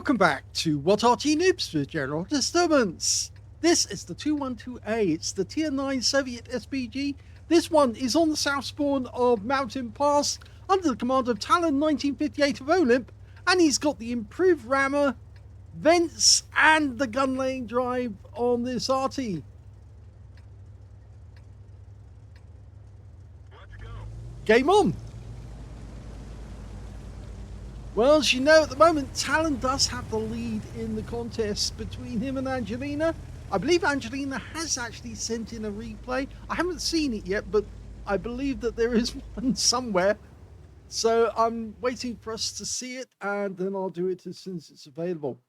Welcome back to What Arty Noobs for General Disturbance. This is the 212A. It's the Tier 9 Soviet SPG. This one is on the south spawn of Mountain Pass under the command of talon1958 of OLIMP, and he's got the improved rammer, vents, and the gun laying drive on this Arty. Let's go. Game on! Well, as you know, at the moment, Talon does have the lead in the contest between him and Angelina. I believe Angelina has actually sent in a replay. I haven't seen it yet, but I believe that there is one somewhere. So I'm waiting for us to see it, and then I'll do it as soon as it's available.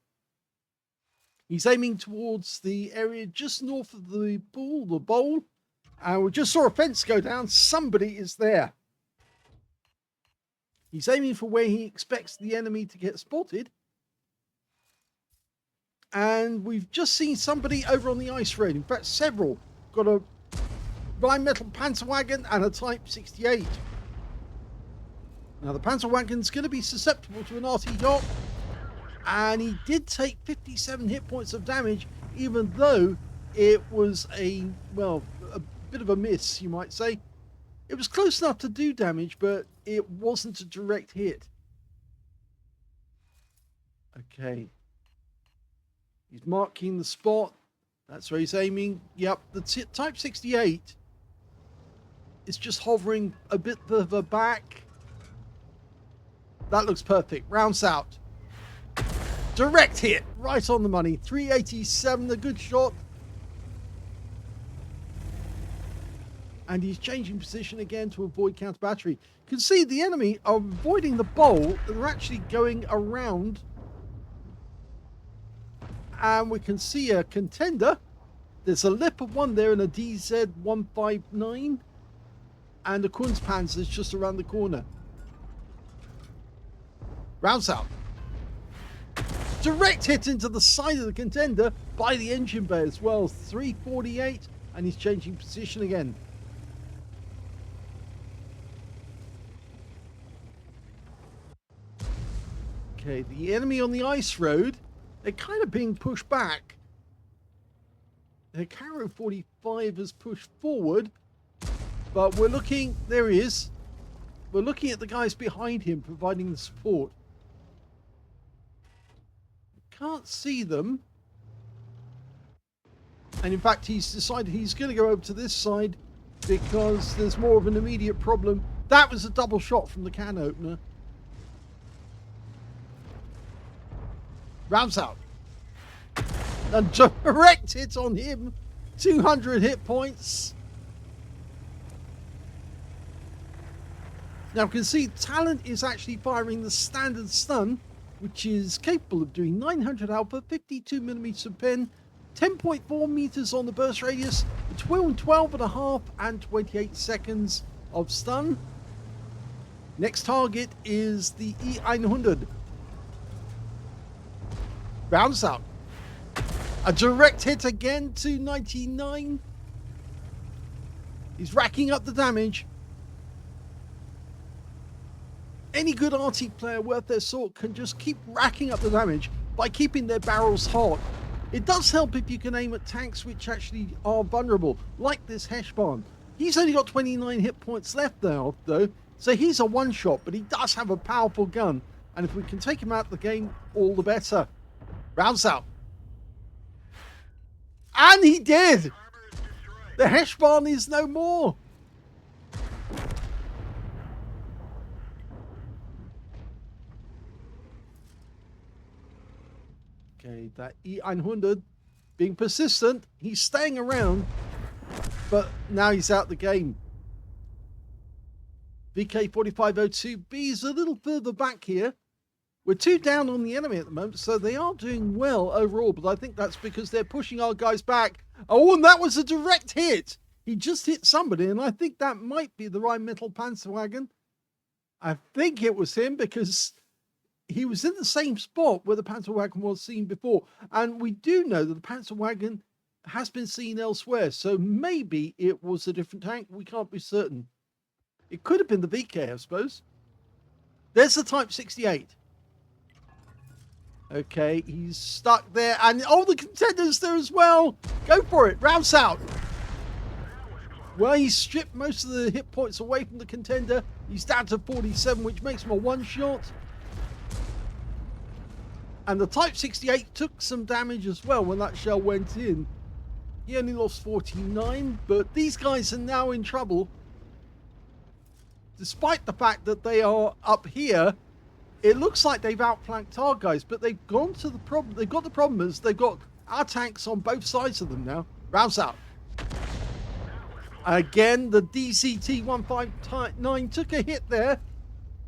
He's aiming towards the area just north of the bowl, and we just saw a fence go down. Somebody is there. He's aiming for where he expects the enemy to get spotted. And we've just seen somebody over on the ice road. In fact, several. Got a Rheinmetall Panzerwagen and a Type 68. Now, the Panzerwagen's going to be susceptible to an Arty yacht. And he did take 57 hit points of damage, even though it was a bit of a miss, you might say. It was close enough to do damage, but it wasn't a direct hit. Okay. He's marking the spot. That's where he's aiming. Yep, the Type 68 is just hovering a bit further back. That looks perfect. Rounds out. Direct hit. Right on the money. 387, a good shot. And he's changing position again to avoid counter battery. You can see the enemy are avoiding the bowl. They're actually going around. And we can see a contender. There's a Leopard 1 there and a DZ159. And the Kunstpanzer is just around the corner. Rounds out. Direct hit into the side of the contender by the engine bay as well. 348. And he's changing position again. Okay, the enemy on the ice road, they're kind of being pushed back. The Caro 45 has pushed forward, but we're looking, there he is. We're looking at the guys behind him providing the support. Can't see them. And in fact, he's decided he's going to go over to this side because there's more of an immediate problem. That was a double shot from the can opener. Rounds out. And direct hit on him. 200 hit points. Now you can see Talon is actually firing the standard stun, which is capable of doing 900 alpha, 52mm of pen, 10.4 meters on the burst radius, between 12.5 and 28 seconds of stun. Next target is the E100. Rounds out. A direct hit again to 99. He's racking up the damage. Any good Arty player worth their salt can just keep racking up the damage by keeping their barrels hot. It does help if you can aim at tanks which actually are vulnerable, like this Heshbon. He's only got 29 hit points left now, though, so he's a one-shot, but he does have a powerful gun. And if we can take him out of the game, all the better. Rounds out. And he did! The Heshbon is no more! Okay, that E100 being persistent. He's staying around, but now he's out the game. VK4502B is a little further back here. We're 2 down on the enemy at the moment, so they are doing well overall, but I think that's because they're pushing our guys back. Oh, and that was a direct hit. He just hit somebody, and I think that might be the Rheinmetall Panzerwagen. I think it was him because he was in the same spot where the Panzerwagen was seen before. And we do know that the Panzerwagen has been seen elsewhere, so maybe it was a different tank. We can't be certain. It could have been the VK, I suppose. There's the Type 68. Okay, he's stuck there. And oh, the contender's there as well. Go for it. Rouse out. Well, he stripped most of the hit points away from the contender. He's down to 47, which makes him a one-shot. And the Type 68 took some damage as well when that shell went in. He only lost 49, but these guys are now in trouble. Despite the fact that they are up here, it looks like they've outflanked our guys, but they've gone to the problem. They've got the problem is they've got our tanks on both sides of them now. Rouse out. Again, the DCT-159 took a hit there,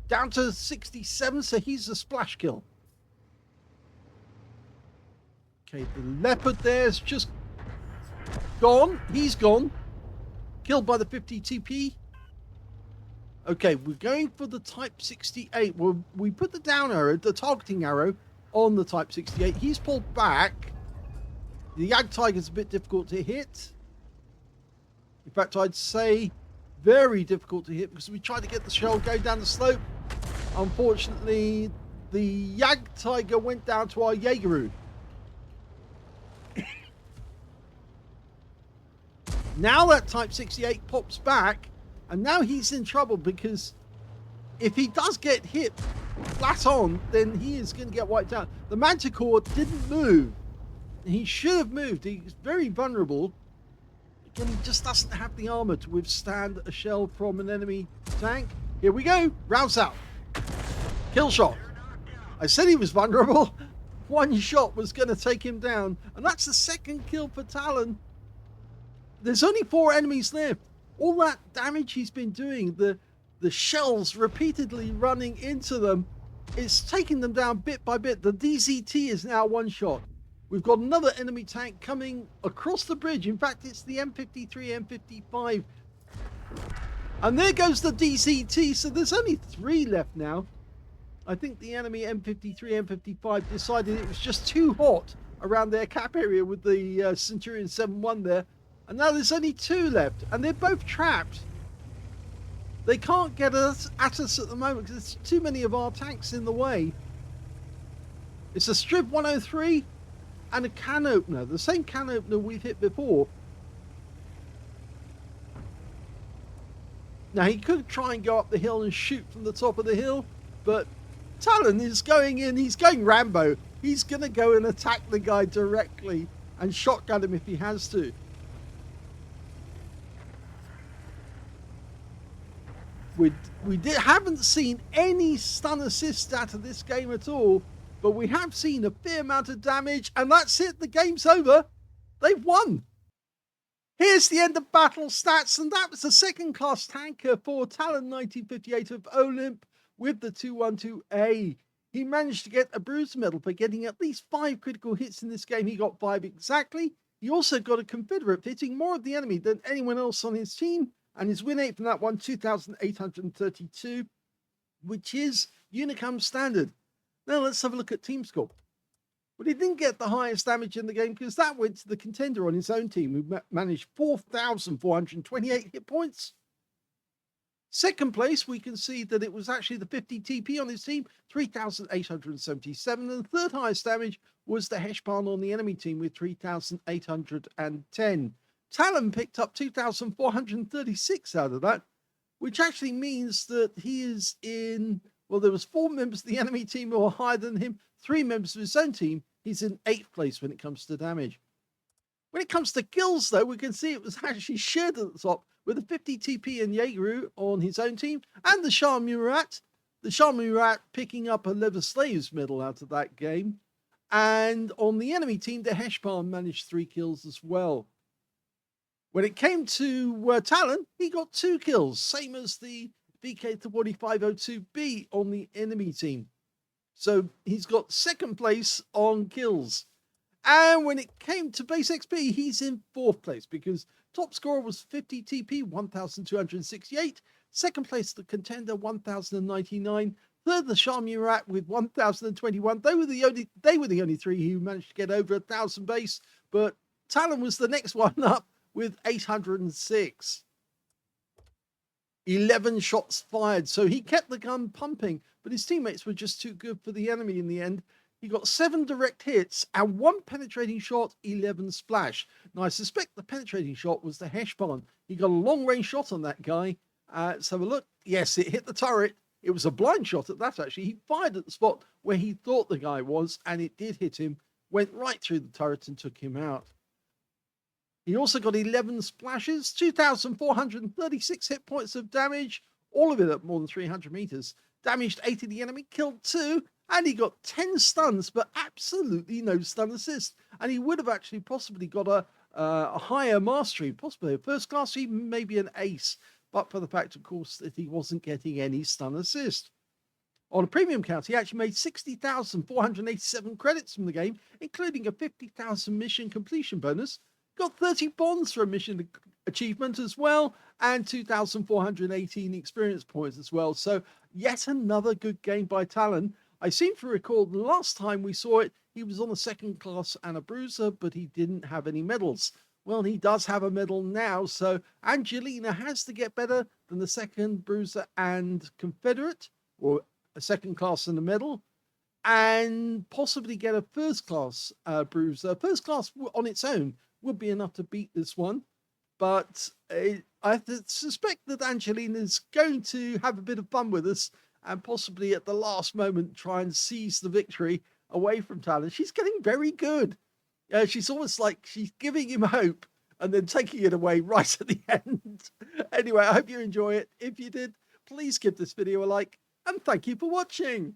down to 67, so he's a splash kill. Okay, the Leopard there's just gone. He's gone. Killed by the 50 TP. Okay, we're going for the Type 68. Well, we put the down arrow, the targeting arrow, on the Type 68. He's pulled back. The Jagdtiger's a bit difficult to hit. In fact, I'd say very difficult to hit because we tried to get the shell going down the slope. Unfortunately, the Jagdtiger went down to our Jaegeru. Now that Type 68 pops back, and now he's in trouble because if he does get hit flat on, then he is going to get wiped out. The Manticore didn't move. He should have moved. He's very vulnerable. Again, he just doesn't have the armor to withstand a shell from an enemy tank. Here we go. Rouse out. Kill shot. I said he was vulnerable. One shot was going to take him down. And that's the second kill for Talon. There's only 4 enemies left. All that damage he's been doing, the shells repeatedly running into them, it's taking them down bit by bit. The DZT is now one shot. We've got another enemy tank coming across the bridge. In fact, it's the M53, M55. And there goes the DZT. So there's only 3 left now. I think the enemy M53, M55 decided it was just too hot around their cap area with the Centurion 7-1 there. And now there's only 2 left, and they're both trapped. They can't get at us at the moment because there's too many of our tanks in the way. It's a Strib 103 and a can opener, the same can opener we've hit before. Now he could try and go up the hill and shoot from the top of the hill, but Talon is going in, he's going Rambo. He's going to go and attack the guy directly and shotgun him if he has to. We haven't seen any stun assist out of this game at all, but we have seen a fair amount of damage, and that's it. The game's over. They've won. Here's the end of battle stats, and that was a second-class tanker for talon1958 of OLIMP with the 212A. He managed to get a bruise medal for getting at least 5 critical hits in this game. He got 5 exactly. He also got a Confederate hitting more of the enemy than anyone else on his team. And his win rate from that one, 2,832, which is Unicum standard. Now let's have a look at team score. But he didn't get the highest damage in the game because that went to the contender on his own team, who managed 4,428 hit points. Second place, we can see that it was actually the 50 TP on his team, 3,877. And the third highest damage was the Heshpan on the enemy team with 3,810. Talon picked up 2,436 out of that, which actually means that he is in, well, there was 4 members of the enemy team who were higher than him, 3 members of his own team. He's in 8th place when it comes to damage. When it comes to kills, though, we can see it was actually shared at the top with the 50 TP and Jaegeru on his own team and the Shah Murat. The Shah Murat picking up a Leather Slaves medal out of that game. And on the enemy team, the Heshpan managed 3 kills as well. When it came to Talon, he got 2 kills, same as the VK4502B on the enemy team. So he's got second place on kills. And when it came to base XP, he's in 4th place because top scorer was 50 TP, 1,268. Second place, the contender, 1,099. Third, the Shah Murat with 1,021. They were the only 3 who managed to get over 1,000 base, but Talon was the next one up with 806. 11 shots fired, so he kept the gun pumping, but his teammates were just too good for the enemy in the end. He got 7 direct hits and 1 penetrating shot, 11 splash. Now, I suspect the penetrating shot was the Heshbon. He got a long-range shot on that guy. Let's have a look. Yes, it hit the turret. It was a blind shot at that, actually. He fired at the spot where he thought the guy was, and it did hit him, went right through the turret and took him out. He also got 11 splashes, 2,436 hit points of damage, all of it at more than 300 meters. Damaged 8 of the enemy, killed 2, and he got 10 stuns, but absolutely no stun assist. And he would have actually possibly got a higher mastery, possibly a first class, even maybe an ace, but for the fact, of course, that he wasn't getting any stun assist. On a premium count, he actually made 60,487 credits from the game, including a 50,000 mission completion bonus. Got 30 bonds for a mission achievement as well, and 2,418 experience points as well. So yet another good game by Talon. I seem to recall the last time we saw it, he was on a second class and a bruiser, but he didn't have any medals. Well, he does have a medal now, so Angelina has to get better than the second bruiser and Confederate, or a second class and a medal, and possibly get a first class bruiser. First class on its own would be enough to beat this one, but I suspect that Angelina's going to have a bit of fun with us and possibly at the last moment try and seize the victory away from Talon. She's getting very good. She's almost like she's giving him hope and then taking it away right at the end. Anyway, I hope you enjoy it. If you did, please give this video a like and thank you for watching.